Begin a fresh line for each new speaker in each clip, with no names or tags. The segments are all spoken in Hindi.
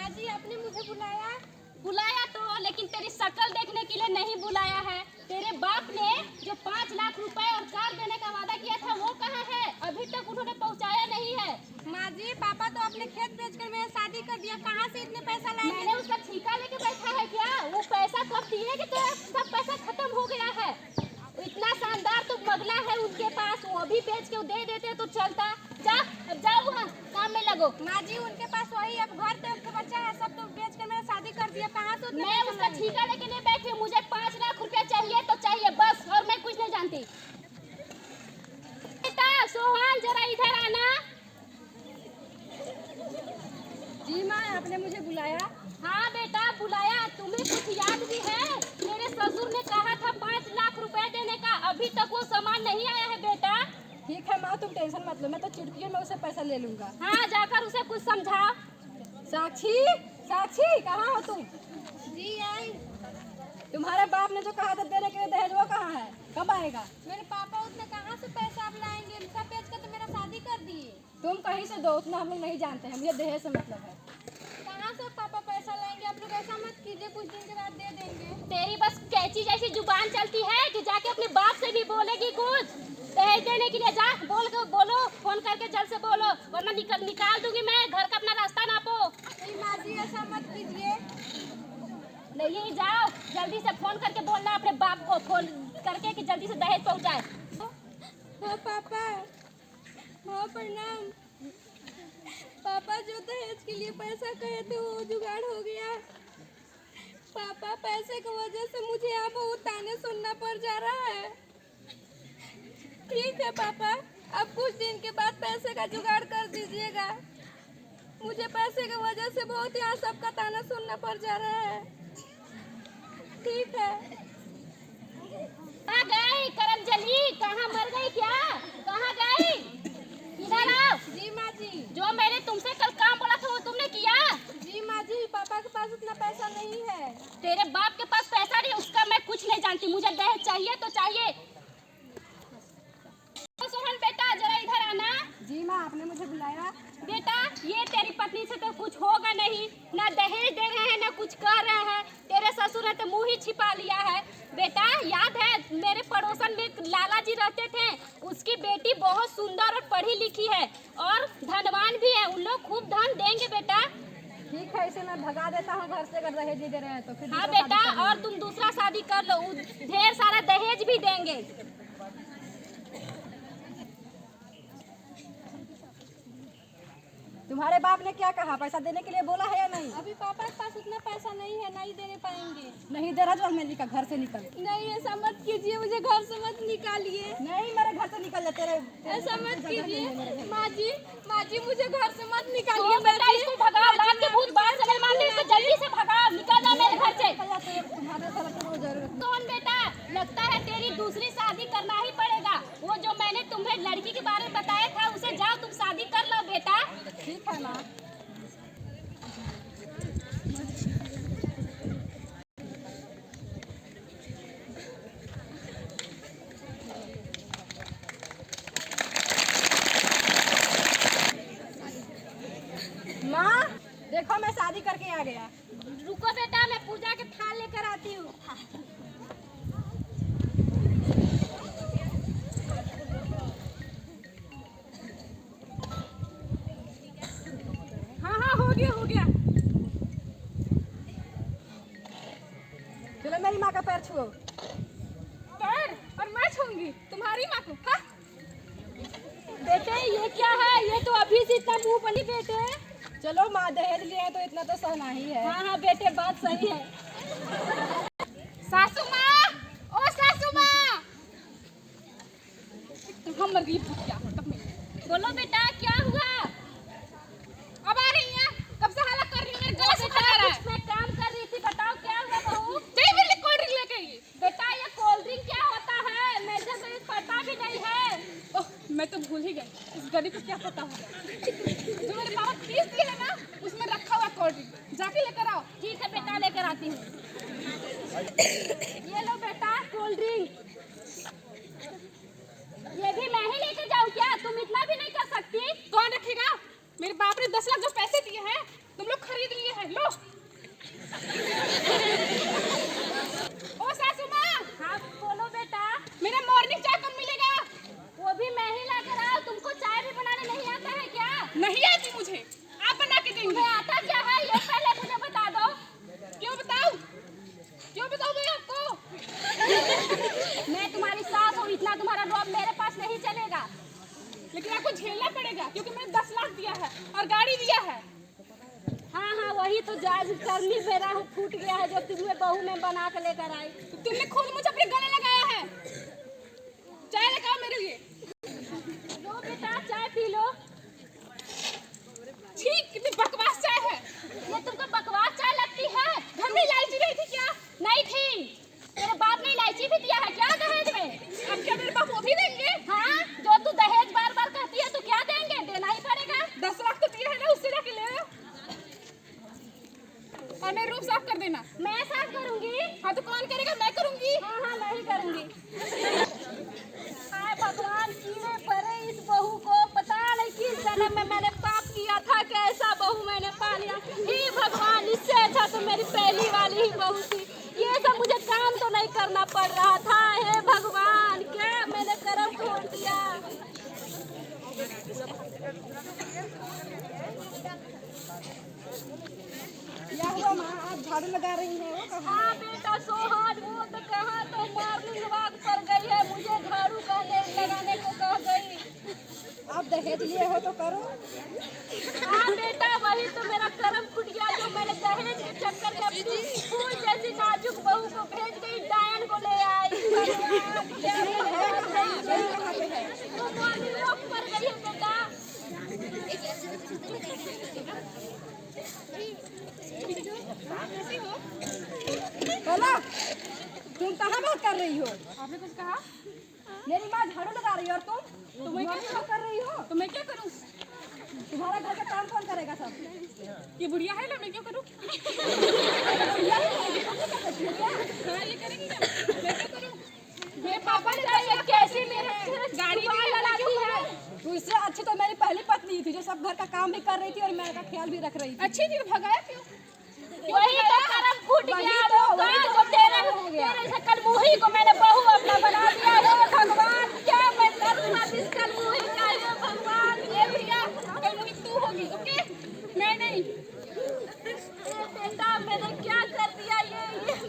माँ जी आपने मुझे बुलाया?
बुलाया तो, लेकिन तेरी शक्ल देखने के लिए नहीं बुलाया है। तेरे बाप ने जो 5 लाख रुपए और कार देने का वादा किया था वो कहाँ है? अभी तक उन्होंने पहुँचाया नहीं है।
माँ जी पापा तो अपने खेत बेचकर मेरा शादी कर दिया, कहाँ से इतने पैसा लाएंगे?
मैंने उसका ठेका लेके बैठा है क्या? वो पैसा कब दिए कि तेरा सब पैसा खत्म हो गया है? इतना शानदार तो बंगला है उनके पास, वो भी बेच के दे देते तो चलता। जा, अब जाओ वहाँ काम में लगो।
माँ जी उनके पास वही अब घर तो बच्चा है, सब तो बेच कर मेरा शादी कर दिया, कहाँ से उतने
मैं
पैसा
उसका
लाएंगे?
ठेका लेके नहीं बैठी हूँ। मुझे 5 लाख रुपया चाहिए तो चाहिए बस, और मैं कुछ नहीं जानती। बेटा सोहन जरा इधर आना।
जी माँ आपने मुझे बुलाया?
हाँ बेटा बुलाया। तुम्हें कुछ याद भी है? मेरे ससुर ने कहा था 5 लाख रुपए देने का, अभी तक वो सामान नहीं आया है बेटा।
ठीक है माँ तुम टेंशन मत लो, मैं तो चुटकियों में उसे पैसा ले लूंगा।
हाँ जाकर उसे कुछ समझाओ।
साक्षी, साक्षी कहाँ हो तुम? जी आई। तुम्हारे बाप ने जो कहा था देने के लिए दहेज वो कहाँ है, कब आएगा? मेरे पापा उतने कहाँ से पैसा अब लाएंगे, सब बेच कर तो मेरा शादी कर दिए। तुम कहीं से दो, उतना हम लोग नहीं जानते हैं, मुझे दहेज से मतलब है। कहाँ से पापा पैसा लाएंगे, आप लोग ऐसा मत कीजिए, कुछ दिन के बाद दे देंगे।
तेरी बस कैची जैसी जुबान चलती है कि जाके अपने बाप से भी बोलेगी कुछ दहेज देने के लिए। जा बोलो, फोन करके जल्द से बोलो, वरना निकाल दूंगी मैं घर का अपना रास्ता नापो।
नहीं माँ जी ऐसा मत कीजिए।
नहीं जाओ, जल्दी से फोन करके बोलना अपने बाप को, फोन करके कि जल्दी से दहेज पहुंचाए।
हाँ पापा, हाँ प्रणाम। पापा जो दहेज के लिए पैसा कहे थे वो जुगाड़ हो गया। पापा पैसे की वजह से मुझे यहाँ बहुत ताने सुनना पड़ जा रहा है। ठीक है पापा, अब कुछ दिन के बाद पैसे का जुगाड़ कर दीजिएगा। मुझे पैसे की वजह से बहुत यहाँ सबका ताना सुनना पड़ जा रहा है। ठीक है।
कहाँ गई करमजली? कहाँ मर गई क्या? कहाँ गई? इधर आओ।
जी माँ जी।
जो मैंने तुमसे कल काम बोला था वो तुमने किया?
जी माँ जी, पापा के पास उतना पैसा नहीं है।
तेरे बाप के पास पैसा नहीं, उसका मैं कुछ नहीं जानती। मुझे दहेज चाहिए तो चाहिए। सोहन बेटा जरा इधर आना।
जी माँ आपने मुझे बुलाया?
बेटा ये तेरी पत्नी से तो कुछ होगा नहीं, ना दहेज दे रहे हैं ना कुछ कर रहे हैं। तेरे ससुर ने तो मुंह ही छिपा लिया है। बेटा याद है मेरे पड़ोसन में लाला जी रहते थे, उसकी बेटी बहुत सुंदर और पढ़ी लिखी है और धनवान भी है, उन लोग खूब धन देंगे बेटा।
ठीक है, इसे मैं भगा देता हूँ घर से, अगर दहेज नहीं दे रहे हैं तो फिर
हाँ
दूसरा
बेटा,
शादी कर
और
लेंगे।
तुम दूसरा शादी कर लो, ढेर सारा दहेज भी देंगे।
तुम्हारे बाप ने क्या कहा, पैसा देने के लिए बोला है या नहीं? अभी पापा के पास उतना पैसा नहीं है, नहीं देने पाएंगे। नहीं दे रहा जो अलमेली का घर से निकल। नहीं ऐसा मत कीजिए, मुझे घर से मत निकालिए। नहीं मेरे घर से निकल जा, तेरे ऐसा मत कीजिए। माँ जी मुझे घर से मत निकालिए।
बेटा इसको भगाओ, रात के भूत बाहर से नहीं मारते, इसको जल्दी से भगाओ, निकल जाओ मेरे घर से। कौन बेटा, लगता है तेरी दूसरी शादी करना ही पड़ेगा। वो जो मैंने तुम्हें लड़की के बारे में बताया था उसे जाओ तुम शादी कर लो बेटा।
ठीक है माँ। माँ देखो मैं शादी करके आ गया।
रुको बेटा, मैं पूजा के थाल लेकर आती हूँ।
हाँ हाँ हो गया। चलो मेरी माँ का पैर छुओ। पैर? और मैं छूंगी तुम्हारी माँ को? हाँ?
बेटे ये क्या है? ये तो अभी से इतना मुंह बनी बेटे।
चलो माँ दहेज लिए हैं तो इतना तो सहना ही है।
हाँ बेटे बात सही है। सासू माँ, ओ सासू माँ।
हम मर गई भूतिया।
बोलो बेटा क्या हुआ?
अब आ रही हैं? कब से हाला कर रही हूँ, मेरे गला से खा रहा है।
मैं काम कर रही थी, बताओ क्या हुआ बहू?
चाहिए मेरे लिए कोल्ड ड्रिंक लेके आइए।
बेटा ये कोल्ड ड्रिंक क्या होता है? मुझे तो पता भी नहीं है।
ओह मैं तो भूल ही गई, इस गरीब को क्या पता होगा। जो मेरे पापा फीस दिए है ना उसमें रखा हुआ कोल्ड ड्रिंक, जाके लेकर आओ।
ठीक है बेटा लेकर आती हूँ। ये लो बेटा कोल्ड ड्रिंक। ये भी मैं ही लेके जाऊँ क्या? तुम इतना भी नहीं कर सकती?
कौन रखेगा? मेरे बाप ने 10 लाख जो पैसे दिए हैं तुम लोग खरीद लिए हैं, लो
नहीं आती मुझे, आप बना के देंगे।
तुम्हें आता क्या है ये पहले मुझे बता दो।
क्यों बताऊं? क्यों बताऊं मैं आपको?
मैं तुम्हारी सास हूँ, इतना तुम्हारा रोब मेरे पास नहीं चलेगा।
लेकिन आपको झेलना पड़ेगा क्योंकि मैंने 10 लाख दिया है और गाड़ी दिया है।
हाँ हाँ वही तो जाज करनी मेरा फूट गया है जो तुम्हें बहू में बना के लेकर आई।
तो तुमने खुद मुझे अपने गले लगाया है। चाय लगाओ मेरे लिए।
लो बेटा चाय पी लो।
छी, कितनी बकवास चाय है।
ये तुमको बकवास चाय लगती है?
घर में इलायची नहीं थी क्या?
नहीं थी। तेरे बाप ने इलायची भी दिया है क्या दहेज में?
अब क्या मेरे बाप वो भी देंगे?
हाँ जो तू दहेज बार बार कहती है तो क्या देंगे? देना ही पड़ेगा।
10 लाख तो दिया है ना, उससे जाके ले लो और मेरा रूम साफ कर देना।
मैं साफ करूंगी।
हाँ तो कौन करेगा? मैं करूंगी।
हाँ हाँ मैं ही करूंगी। हाय भगवान कीड़े पड़े इस बहू को, पता नहीं किस जन्म में मैंने पाप किया था, कैसा बहू मैंने पा लिया। हे भगवान इससे अच्छा तो मेरी पहली वाली ही बहू थी। ये सब मुझे काम तो नहीं करना पड़ रहा था। हे भगवान क्या मैंने कर्म छोड़ दिया।
क्या हुआ माँ, आप झाड़ू लगा रही हैं? वो कहाँ?
हाँ बेटा सोहाग वो तो कहाँ तो मॉर्निंग वॉक पर गई है, मुझे झाड़ू लगाने को कह गई।
आप दहेज लिए हो तो करो।
हाँ बेटा वही तो मेरा कर्म फूट गया जो मैंने दहेज के चक्कर में अपनी फूल जैसी नाजुक बहू को भेज गई, डायन को ले आई। भगवान, क्या तो मॉर्निंग वॉक पर गई है बेटा।
बोलो, तुम कहाँ बात कर रही हो?
आपने कुछ कहा?
मेरी माँ झाड़ू लगा रही है और तुम
मैं क्या
क्या कर रही हो?
तो मैं क्या करूं?
तुम्हारा घर का काम कौन करेगा सब?
ये बुढ़िया है ना, मैं क्यों करूं? हाँ ये करेंगी ना, मैं क्या करूं? मेरे पापा ने
ये कैसी मेरे
गाड़ी
जुबान लड़ाती है।
तो इससे अच्छी तो मेरी पहली पत्नी थी जो सब घर का काम भी कर रही थी और मेरे का ख्याल भी रख रही थी।
अच्छी थी तो भगाया क्यों?
वही तो कर्म फूट
वही
गया।
तो,
वो
वही तो
जो तेरे
हो गया।
तेरे से कलमुही को मैंने बहू अपना बना दिया। हे भगवान क्या मैं करूँगा इस कलमुही का? हे भगवान
ये भैया कल मुझे तू होगी, ओके? मैं नहीं।
बेटा मैंने क्या कर दिया? ये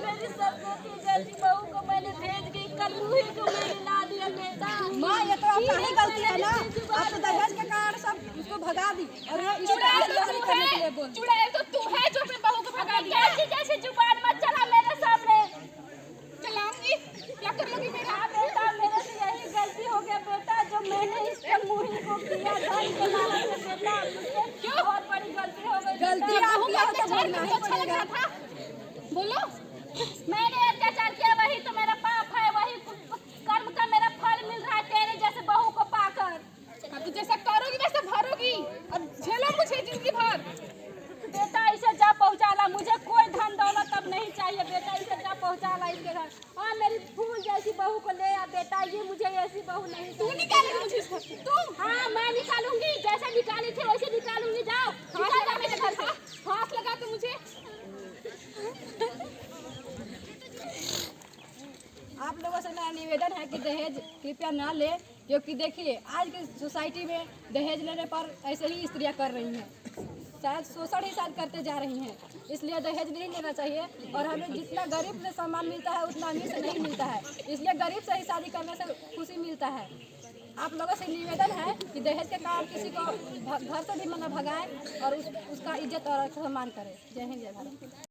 मेरी सरस्वती जैसी बहू को मैंने भेज गई, कलमुही को मैंने ला दिया बेटा।
माँ ये तो आपका ही गलती है ना, आप तो दहेज के कारण सब उसको भगा दी और ये इसको
चुड़ैल तो
करने
तू
के लिए
है,
बोल दी।
चुड़ैल तो तू है जो अपने बहू को भगा दिया।
कैसी जैसी जुबान मत चला मेरे सामने।
चलाऊंगी, क्या कर लोगी मेरा?
हाँ बेटा मेरे से यही गलती हो गया बेटा जो मैंने इस कलमुही को किया धन के लालच से बेटा। क्यों बहुत बड़ी गलती हो गई।
गलती
बेटा।
आप किया हो तो भरना ही
अच्छा लग
पड़ेगा।
रहा था। बोलो।
मैंने अत्याचार किया वही तो मेरा पाप है, वही कर्म का मेरा फल मिल रहा है तेरे जैसे बहू को पाकर।
हाँ तो जैसा करोगी वैसा भरोगी और झेलो मुझे जिंदगी भर।
बेटा इसे जा पहुंचाला, मुझे कोई धन दौलत अब नहीं चाहिए बेटा, इसे जा पहुंचाला इसके घर। हाँ मेरी फूल जैसी बहू को ले आ बेटा, ये मुझे ऐसी बहू नहीं
तू निकालेगी मुझे इस घर से, तू।
हाँ मैं निकालूंगी, जैसे निकाली थी वैसे निकालूंगी। जाओ
हाथ लगा मेरे घर से, हाथ लगा तो मुझे।
आप लोगों से मेरा निवेदन है कि दहेज कृपया ना ले, क्योंकि देखिए आज की सोसाइटी में दहेज लेने पर ऐसे ही स्त्रियां कर रही हैं, शायद शोषण ही शायद करते जा रही हैं। इसलिए दहेज नहीं लेना चाहिए और हमें जितना गरीब से सम्मान मिलता है उतना अमीर से नहीं मिलता है, इसलिए गरीब से ही शादी करने से खुशी मिलता है। आप लोगों से निवेदन है कि दहेज के कारण किसी को घर से भी मतलब भगाएं और उसका इज्जत और सम्मान करें। जय हिंद जय भारत।